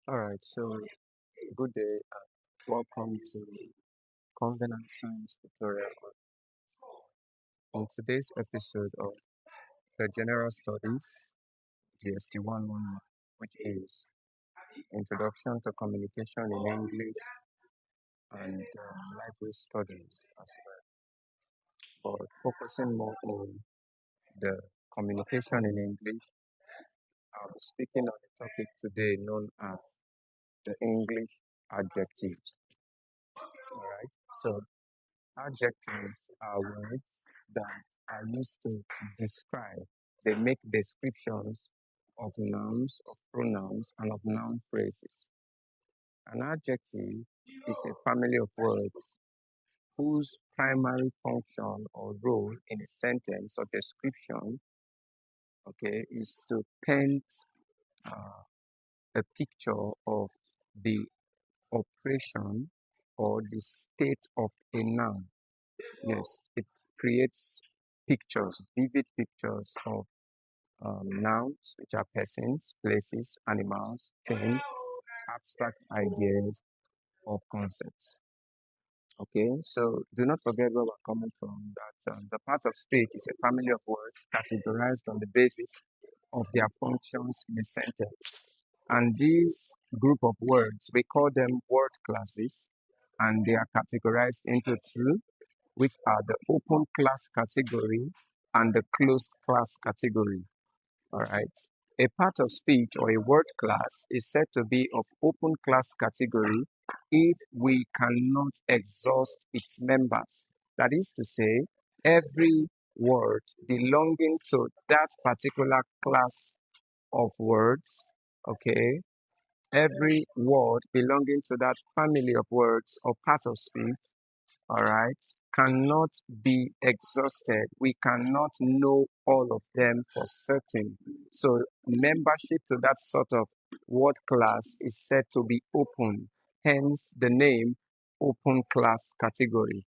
All right, so good day and welcome to Covenant Science tutorial on today's episode of the General Studies GST111, which is Introduction to Communication in English and Library Studies as well, but focusing more on the communication in English. I'll be speaking on a topic today known as the English adjectives. All right, so adjectives are words that are used to describe. They make descriptions of nouns, of pronouns, and of noun phrases. An adjective is a family of words whose primary function or role in a sentence or description, okay, is to paint uh, a picture of the operation or the state of a noun. Yes, it creates pictures, vivid pictures of nouns, which are persons, places, animals, things, abstract ideas, or concepts. Okay, so do not forget where we're coming from, that the part of speech is a family of words categorized on the basis of their functions in a sentence. And these group of words, we call them word classes, and they are categorized into two, which are the open class category and the closed class category. All right. A part of speech or a word class is said to be of open class category if we cannot exhaust its members. That is to say, every word belonging to that particular class of words, okay, every word belonging to that family of words or part of speech, all right, cannot be exhausted. We cannot know all of them for certain. So membership to that sort of word class is said to be open, hence the name open class category.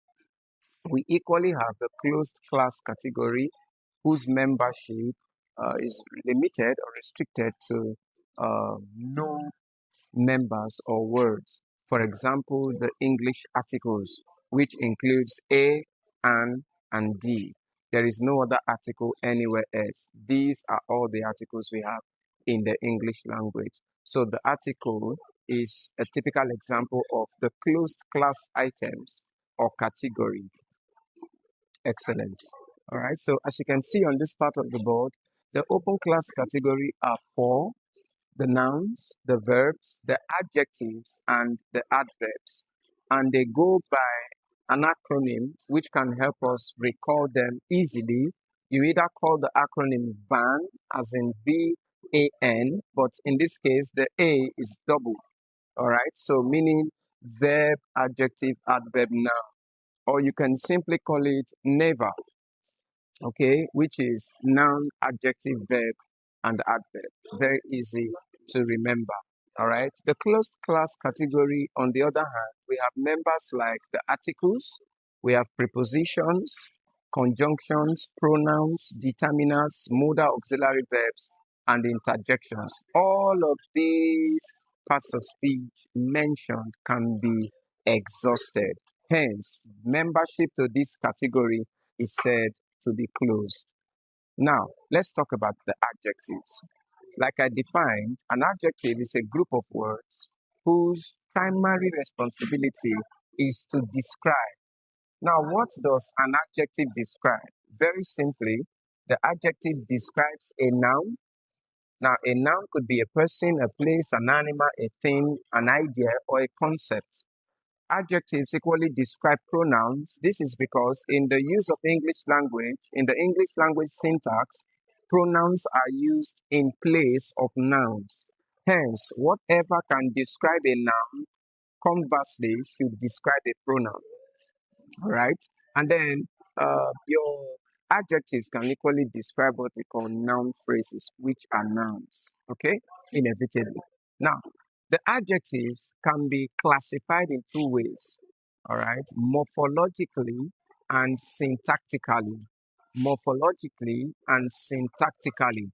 We equally have the closed class category whose membership is limited or restricted to no members or words. For example, the English articles, which includes a, an, and the. There is no other article anywhere else. These are all the articles we have in the English language. So the article is a typical example of the closed class items or category. Excellent. All right. So as you can see on this part of the board, the open class category are four: the nouns, the verbs, the adjectives, and the adverbs. And they go by an acronym which can help us recall them easily. You either call the acronym VAN, as in VAN, but in this case, the A is double. All right, so meaning verb, adjective, adverb, noun. Or you can simply call it never, okay, which is noun, adjective, verb, and adverb. Very easy to remember. All right. The closed class category, on the other hand, we have members like the articles, we have prepositions, conjunctions, pronouns, determinants, modal auxiliary verbs, and interjections. All of these parts of speech mentioned can be exhausted. Hence, membership to this category is said to be closed. Now, let's talk about the adjectives. Like I defined, an adjective is a group of words whose primary responsibility is to describe. Now, what does an adjective describe? Very simply, the adjective describes a noun. Now, a noun could be a person, a place, an animal, a thing, an idea, or a concept. Adjectives equally describe pronouns. This is because in the use of English language, in the English language syntax, pronouns are used in place of nouns. Hence, whatever can describe a noun, conversely, should describe a pronoun. All right? And then your adjectives can equally describe what we call noun phrases, which are nouns. Okay? Inevitably. Now, the adjectives can be classified in two ways. All right? Morphologically and syntactically. Morphologically and syntactically.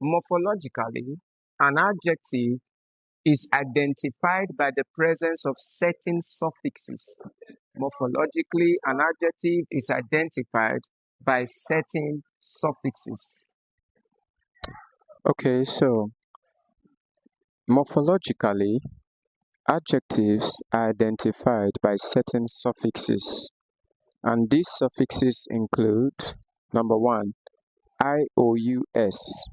Morphologically, an adjective is identified by the presence of certain suffixes. Morphologically, an adjective is identified by certain suffixes. Okay, so morphologically, adjectives are identified by certain suffixes, and these suffixes include number one, IOUS.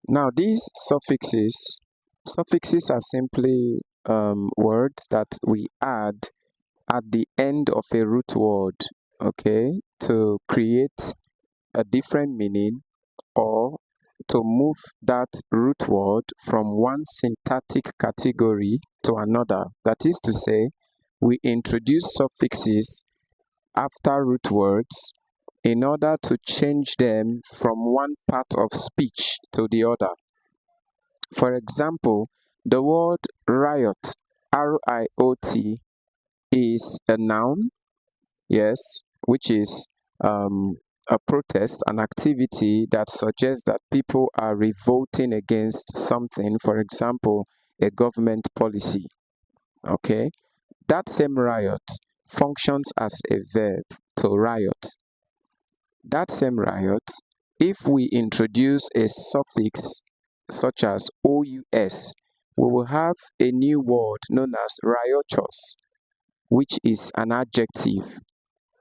Now, these suffixes are simply words that we add at the end of a root word, okay, to create a different meaning or to move that root word from one syntactic category to another. That is to say, we introduce suffixes after root words in order to change them from one part of speech to the other. For example, the word riot, R-I-O-T, is a noun, yes, which is a protest, an activity that suggests that people are revolting against something, for example, a government policy. Okay, that same riot functions as a verb, to riot. That same riot, if we introduce a suffix such as OUS, we will have a new word known as riotous, which is an adjective.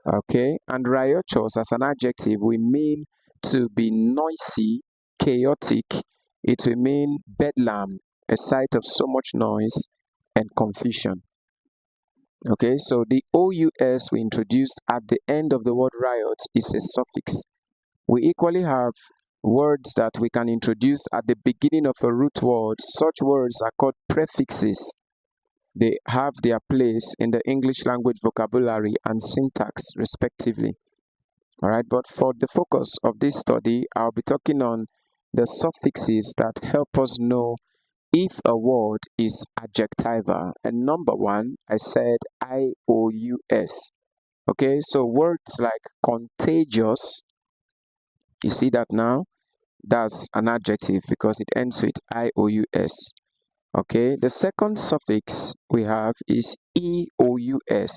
Okay, and riotous as an adjective will mean to be noisy, chaotic. It will mean bedlam, a sight of so much noise and confusion. Okay, so the OUS we introduced at the end of the word riot is a suffix. We equally have words that we can introduce at the beginning of a root word. Such words are called prefixes. They have their place in the English language vocabulary and syntax, respectively. All right, but for the focus of this study, I'll be talking on the suffixes that help us know if a word is adjectival. And number one, I said IOUS. Okay, so words like contagious, you see that now? That's an adjective because it ends with IOUS. Okay, the second suffix we have is EOUS.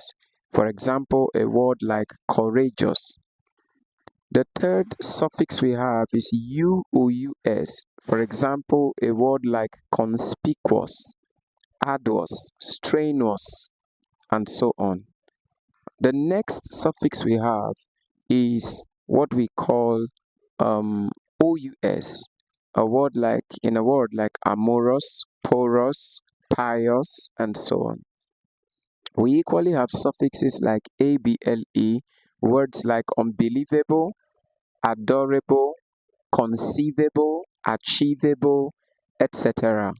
For example, a word like courageous. The third suffix we have is UOUS. For example, a word like conspicuous, arduous, strenuous, and so on. The next suffix we have is what we call OUS. In a word like amorous, porous, pious, and so on. We equally have suffixes like ABLE, words like unbelievable, adorable, conceivable, achievable, etc.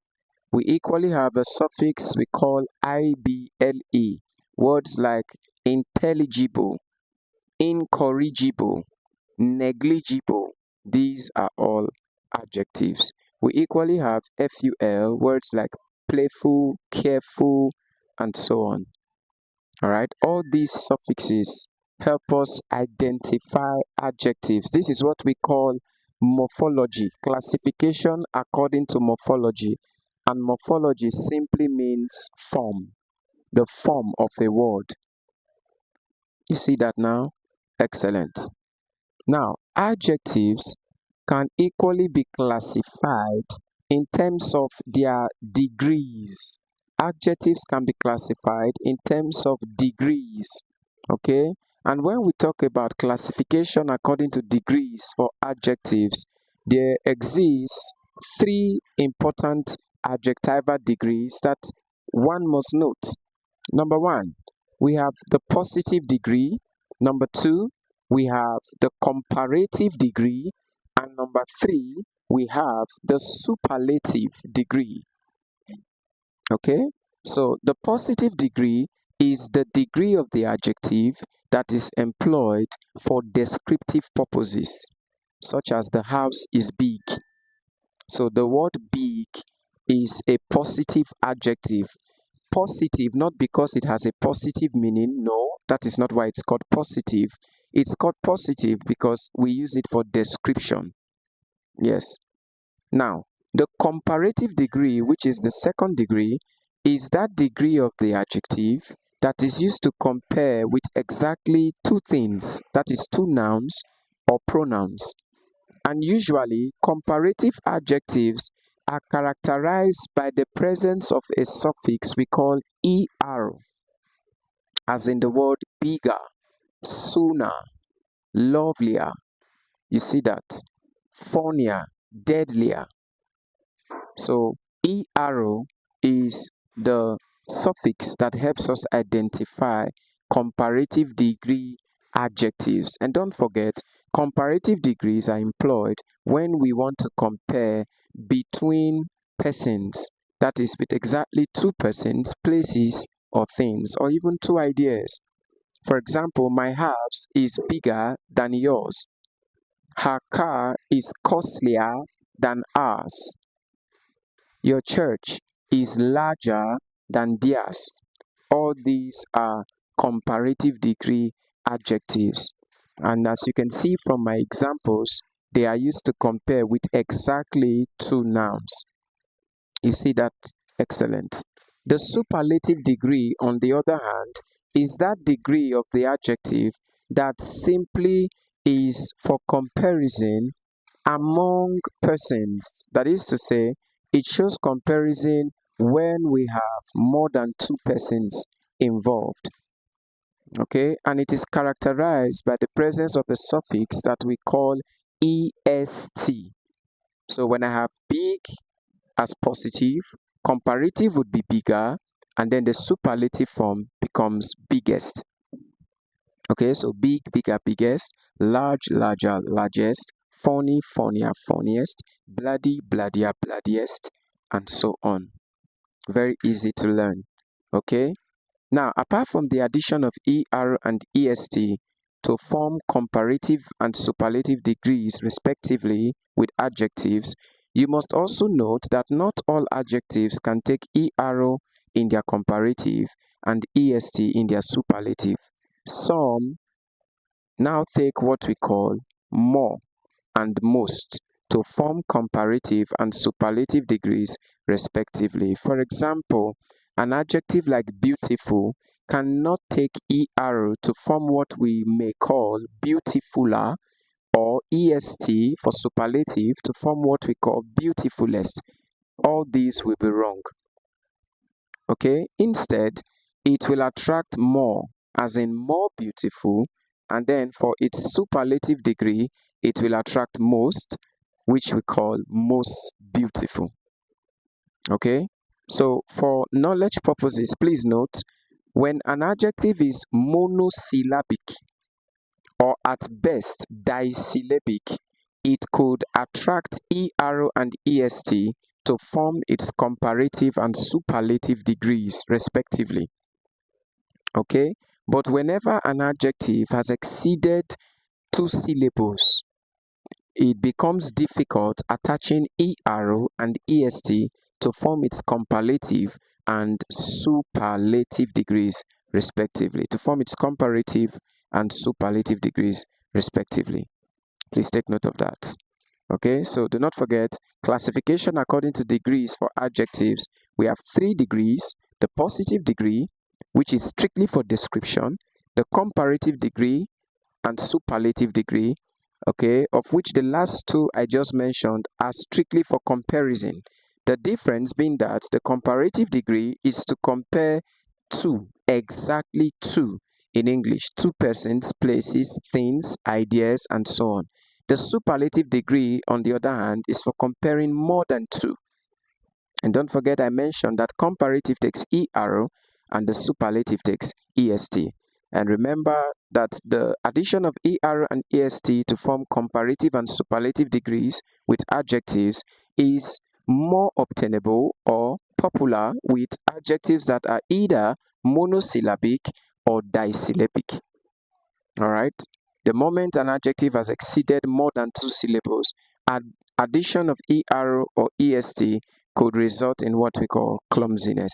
We equally have a suffix we call IBLE, words like intelligible, incorrigible, negligible. These are all adjectives. We equally have FUL, words like playful, careful, and so on. All right, all these suffixes help us identify adjectives. This is what we call morphology, classification according to morphology. And morphology simply means form, the form of a word. You see that now? Excellent. Now, adjectives can equally be classified in terms of their degrees. Adjectives can be classified in terms of degrees, okay? And when we talk about classification according to degrees for adjectives, there exists three important adjectival degrees that one must note. Number one, we have the positive degree. Number two, we have the comparative degree. And number three, we have the superlative degree. Okay, so the positive degree is the degree of the adjective that is employed for descriptive purposes, such as the house is big. So the word big is a positive adjective. Positive not because it has a positive meaning, no, that is not why it's called positive. It's called positive because we use it for description. Yes. Now, The comparative degree, which is the second degree, is that degree of the adjective that is used to compare with exactly two things, that is, two nouns or pronouns. And usually, comparative adjectives are characterized by the presence of a suffix we call er, as in the word bigger, sooner, lovelier. You see that? Funnier, deadlier. So er is the suffix that helps us identify comparative degree adjectives. And don't forget, comparative degrees are employed when we want to compare between persons, that is, with exactly two persons, places, or things, or even two ideas. For example, my house is bigger than yours. Her car is costlier than ours. Your church is larger than theirs. All these are comparative degree adjectives. And as you can see from my examples, they are used to compare with exactly two nouns. You see that? Excellent. The superlative degree, on the other hand, is that degree of the adjective that simply is for comparison among persons. That is to say, it shows comparison when we have more than two persons involved. Okay, and it is characterized by the presence of a suffix that we call est. So when I have big as positive, comparative would be bigger, and then the superlative form becomes biggest. Okay, so big, bigger, biggest, large, larger, largest, funny, funnier, funniest, bloody, bloodier, bloodiest, and so on. Very easy to learn. Okay, now apart from the addition of er and est to form comparative and superlative degrees respectively with adjectives, you must also note that not all adjectives can take er in their comparative and est in their superlative. Some now take what we call more and most to form comparative and superlative degrees respectively. For example, an adjective like beautiful cannot take er to form what we may call beautifuler, or est for superlative to form what we call beautifulest. All these will be wrong. Okay, instead, it will attract more, as in more beautiful, and then for its superlative degree, it will attract most, which we call most beautiful. Okay, so for knowledge purposes, please note when an adjective is monosyllabic or at best disyllabic, it could attract er and est to form its comparative and superlative degrees respectively. Okay, but whenever an adjective has exceeded two syllables, it becomes difficult attaching er and est to form its comparative and superlative degrees respectively. To form its comparative and superlative degrees respectively. Please take note of that. Okay, so do not forget classification according to degrees for adjectives. We have 3 degrees: the positive degree, which is strictly for description, the comparative degree, and superlative degree, okay, of which the last 2 I just mentioned are strictly for comparison. The difference being that the comparative degree is to compare two, exactly two in English, two persons, places, things, ideas, and so on. The superlative degree, on the other hand, is for comparing more than two. And don't forget I mentioned that comparative takes er and the superlative takes est. And remember that the addition of er and est to form comparative and superlative degrees with adjectives is more obtainable or popular with adjectives that are either monosyllabic or disyllabic. Alright? The moment an adjective has exceeded more than 2 syllables, addition of er or est could result in what we call clumsiness.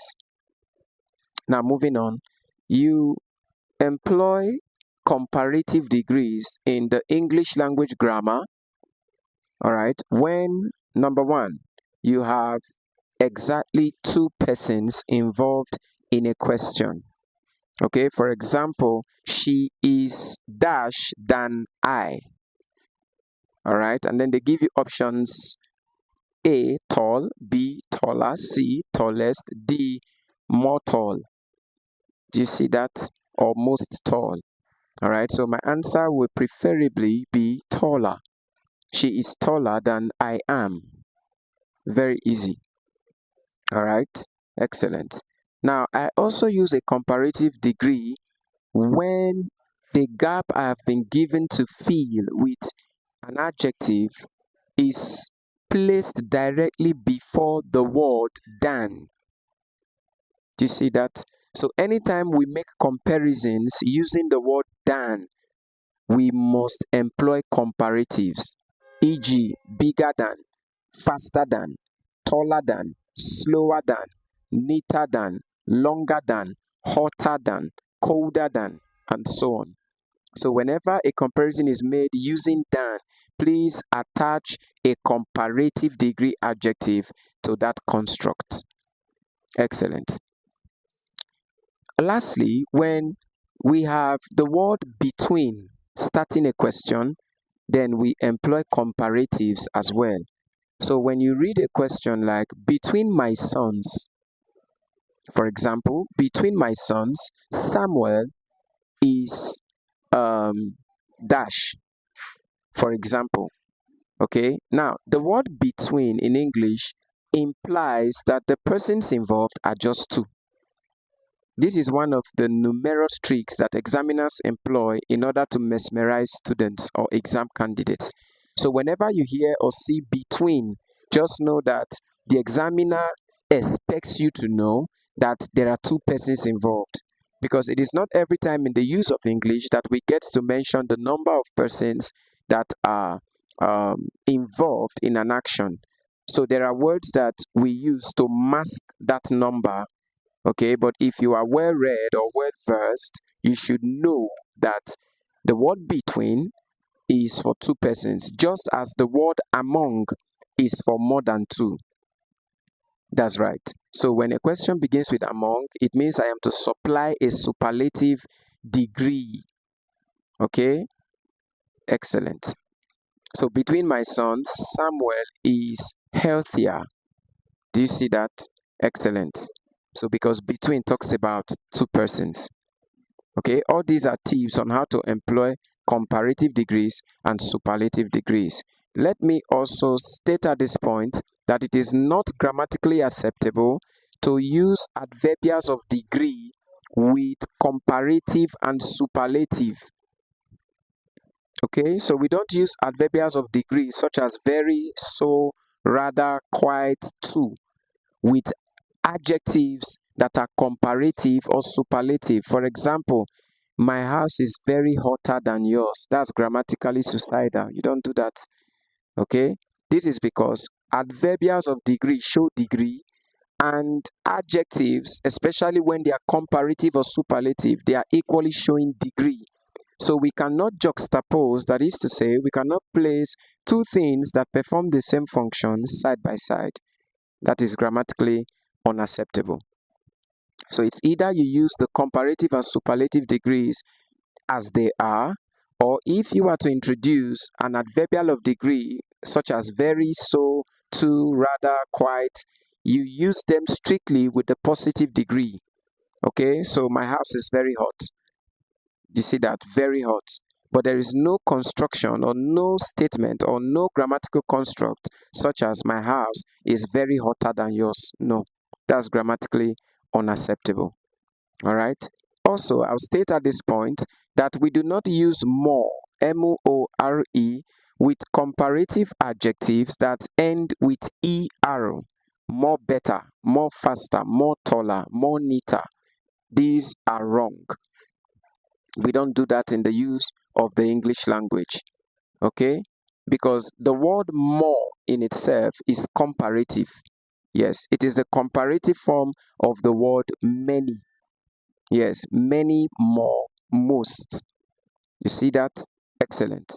Now, moving on, you employ comparative degrees in the English language grammar, all right, when, number 1, you have exactly two persons involved in a question. Okay, for example, she is dash than I. All right, and then they give you options: A, tall; B, taller; C, tallest; D, more tall. Do you see that? Or most tall. All right, so my answer would preferably be taller. She is taller than I am. Very easy. All right, excellent. Now, I also use a comparative degree when the gap I have been given to fill with an adjective is placed directly before the word than. Do you see that? So anytime we make comparisons using the word than, we must employ comparatives, e.g., bigger than, faster than, taller than, slower than, neater than, longer than, hotter than, colder than, and so on. So whenever a comparison is made using than, please attach a comparative degree adjective to that construct. Excellent. Lastly, when we have the word between starting a question, then we employ comparatives as well. So when you read a question like between my sons, for example, between my sons, Samuel is dash, for example. Okay, now the word between in English implies that the persons involved are just two. This is one of the numerous tricks that examiners employ in order to mesmerize students or exam candidates. So whenever you hear or see between, just know that the examiner expects you to know that there are two persons involved. Because it is not every time in the use of English that we get to mention the number of persons that are involved in an action. So there are words that we use to mask that number. Okay, but if you are well read or well versed, you should know that the word between is for two persons, just as the word among is for more than two. That's right. So when a question begins with among, it means I am to supply a superlative degree. Okay, excellent. So between my sons, Samuel is healthier. Do you see that? Excellent. So because between talks about two persons. Okay, all these are tips on how to employ comparative degrees and superlative degrees. Let me also state at this point that it is not grammatically acceptable to use adverbials of degree with comparative and superlative. Okay, so we don't use adverbials of degree such as very, so, rather, quite, to with adjectives that are comparative or superlative. For example, my house is very hotter than yours. That's grammatically suicidal. You don't do that. Okay? This is because adverbials of degree show degree, and adjectives, especially when they are comparative or superlative, they are equally showing degree. So we cannot juxtapose, that is to say, we cannot place two things that perform the same function side by side. That is grammatically unacceptable. So it's either you use the comparative and superlative degrees as they are, or if you are to introduce an adverbial of degree such as very, so, to, rather, quite, you use them strictly with the positive degree. Okay, so my house is very hot. You see that? Very hot. But there is no construction or no statement or no grammatical construct such as my house is very hotter than yours. No, that's grammatically unacceptable. All right. Also, I'll state at this point that we do not use more, more, with comparative adjectives that end with er. More better, more faster, more taller, more neater. These are wrong. We don't do that in the use of the English language. Okay? Because the word more in itself is comparative. Yes, it is the comparative form of the word many. Yes, many, more, most. You see that? Excellent.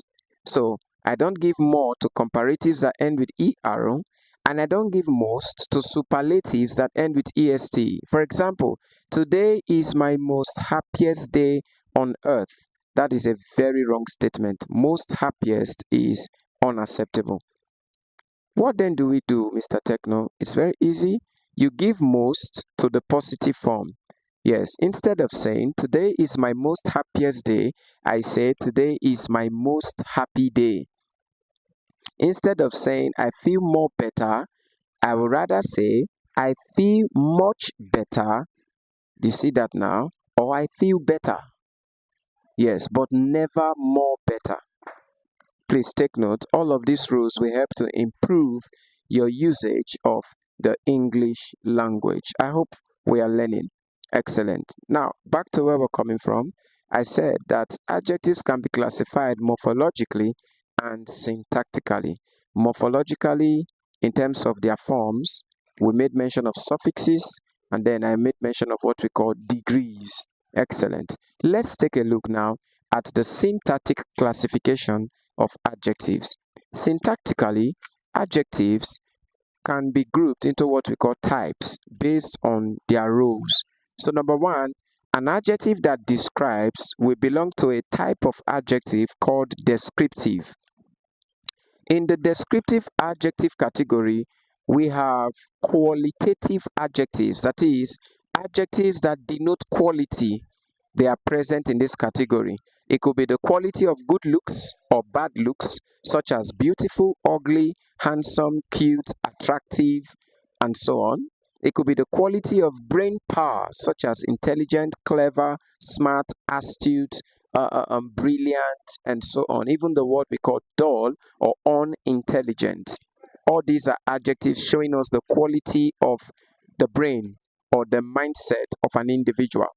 So I don't give more to comparatives that end with er. And I don't give most to superlatives that end with est. For example, today is my most happiest day on earth. That is a very wrong statement. Most happiest is unacceptable. What then do we do, Mr. Techno? It's very easy. You give most to the positive form. Yes, instead of saying today is my most happiest day, I say today is my most happy day. Instead of saying I feel more better, I would rather say I feel much better. Do you see that now? Or I feel better. Yes, but never more better. Please take note, all of these rules will help to improve your usage of the English language. I hope we are learning. Excellent. Now, back to where we're coming from. I said that adjectives can be classified morphologically and syntactically. Morphologically, in terms of their forms, we made mention of suffixes, and then I made mention of what we call degrees. Excellent. Let's take a look now at the syntactic classification of adjectives. Syntactically, adjectives can be grouped into what we call types based on their roles. So number one, an adjective that describes will belong to a type of adjective called descriptive. In the descriptive adjective category, we have qualitative adjectives, that is, adjectives that denote quality. They are present in this category. It could be the quality of good looks or bad looks, such as beautiful, ugly, handsome, cute, attractive, and so on. It could be the quality of brain power, such as intelligent, clever, smart, astute, brilliant, and so on. Even the word we call dull or unintelligent. All these are adjectives showing us the quality of the brain or the mindset of an individual.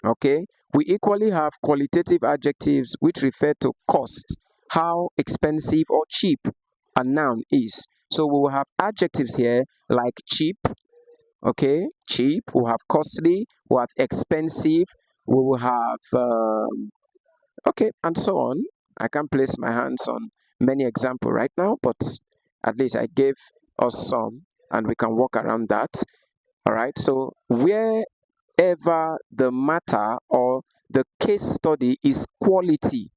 Okay, we equally have qualitative adjectives which refer to cost, how expensive or cheap a noun is. So we will have adjectives here like cheap, okay, cheap, we have costly, we have expensive, we will have okay, and so on. I can't place my hands on many examples right now, but at least I gave us some and we can walk around that. All right, so wherever the matter or the case study is quality,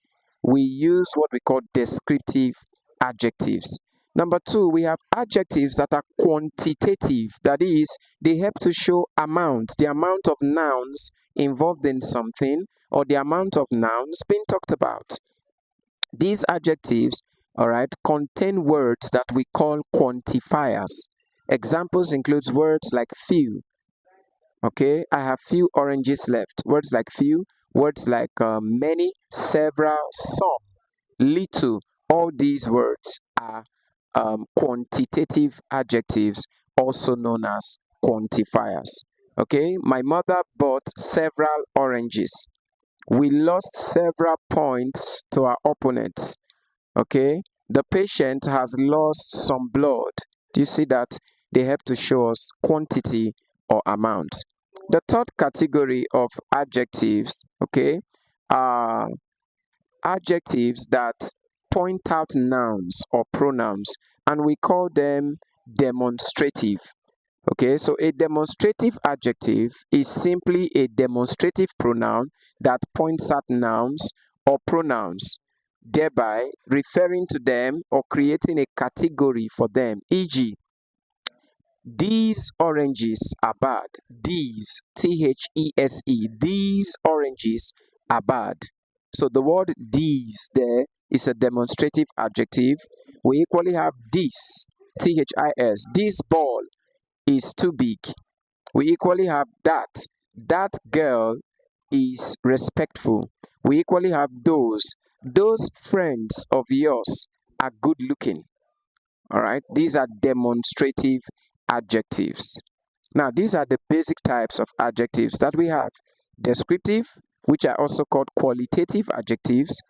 we use what we call descriptive adjectives. Number two, we have adjectives that are quantitative. That is, they help to show amount, the amount of nouns involved in something or the amount of nouns being talked about. These adjectives, all right, contain words that we call quantifiers. Examples includes words like few. Okay, I have few oranges left. Words like few, words like many, several, some, little. All these words are quantitative adjectives, also known as quantifiers. Okay, my mother bought several oranges. We lost several points to our opponents. Okay, the patient has lost some blood. Do you see that? They have to show us quantity or amount. The third category of adjectives, okay, are adjectives that point out nouns or pronouns, and we call them demonstrative. Okay, so a demonstrative adjective is simply a demonstrative pronoun that points out nouns or pronouns, thereby referring to them or creating a category for them. E.g., these oranges are bad. These, These, these oranges are bad. So the word these there is a demonstrative adjective. We equally have this, This. This ball is too big. We equally have that. That girl is respectful. We equally have those. Those friends of yours are good looking. All right, these are demonstrative adjectives. Now, these are the basic types of adjectives that we have. Descriptive, which are also called qualitative adjectives.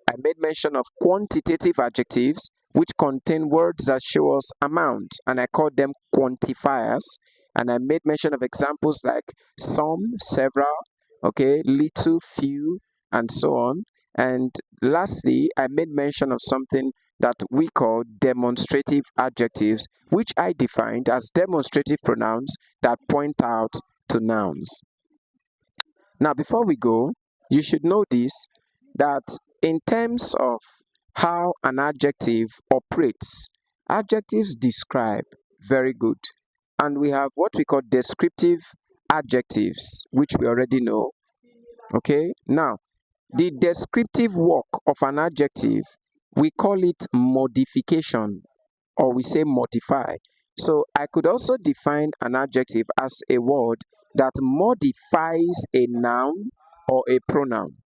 I made mention of quantitative adjectives, which contain words that show us amount, and I call them quantifiers. And I made mention of examples like some, several, okay, little, few, and so on. And lastly, I made mention of something that we call demonstrative adjectives, which I defined as demonstrative pronouns that point out to nouns. Now, before we go, you should know this, that in terms of how an adjective operates, adjectives describe, very good. And we have what we call descriptive adjectives, which we already know. Okay, now the descriptive work of an adjective, we call it modification, or we say modify. So I could also define an adjective as a word that modifies a noun or a pronoun.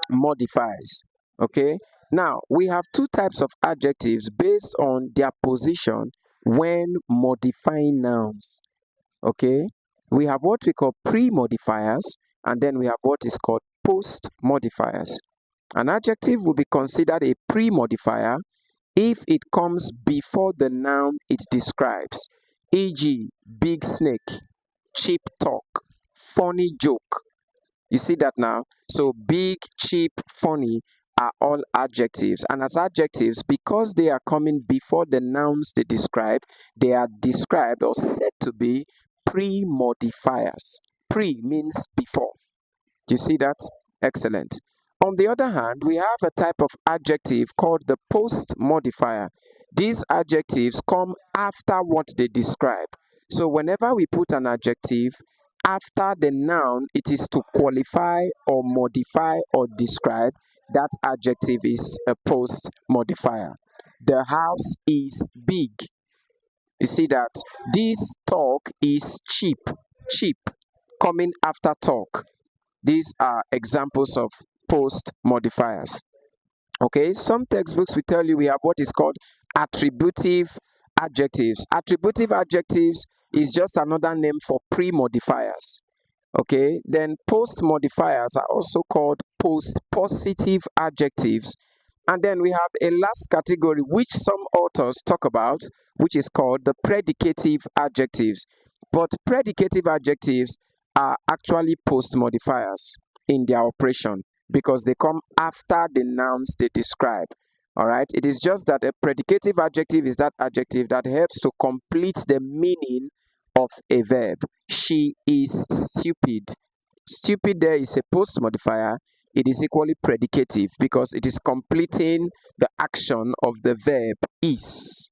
Modifies. Okay, now we have two types of adjectives based on their position when modifying nouns. Okay, we have what we call pre-modifiers, and then we have what is called post-modifiers. An adjective will be considered a pre-modifier if it comes before the noun it describes, e.g., big snake, cheap talk, funny joke. You see that now? So big, cheap, funny are all adjectives. And as adjectives, because they are coming before the nouns they describe, they are described or said to be pre-modifiers. Pre means before. Do you see that? Excellent. On the other hand, we have a type of adjective called the post modifier. These adjectives come after what they describe. So whenever we put an adjective after the noun, it is to qualify or modify or describe. That adjective is a post modifier. The house is big. You see that? This talk is cheap. Cheap, coming after talk. These are examples of post modifiers. Okay, some textbooks will tell you we have what is called attributive adjectives. Attributive adjectives is just another name for pre-modifiers. Okay, then post modifiers are also called post positive adjectives. And then we have a last category which some authors talk about, which is called the predicative adjectives. But predicative adjectives are actually post modifiers in their operation because they come after the nouns they describe. All right, it is just that a predicative adjective is that adjective that helps to complete the meaning of a verb. She is stupid. Stupid there is a post modifier. It is equally predicative because it is completing the action of the verb is.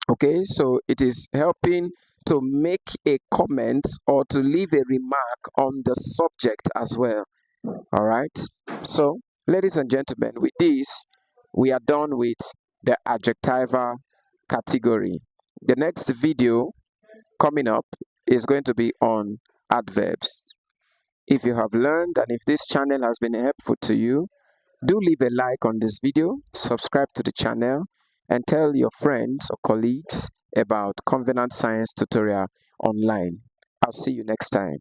Okay, so it is helping to make a comment or to leave a remark on the subject as well. All right, so ladies and gentlemen, with this, we are done with the adjectival category. The next video coming up is going to be on adverbs. If you have learned and if this channel has been helpful to you, do leave a like on this video, subscribe to the channel, and tell your friends or colleagues about Covenant Science Tutorial online. I'll see you next time.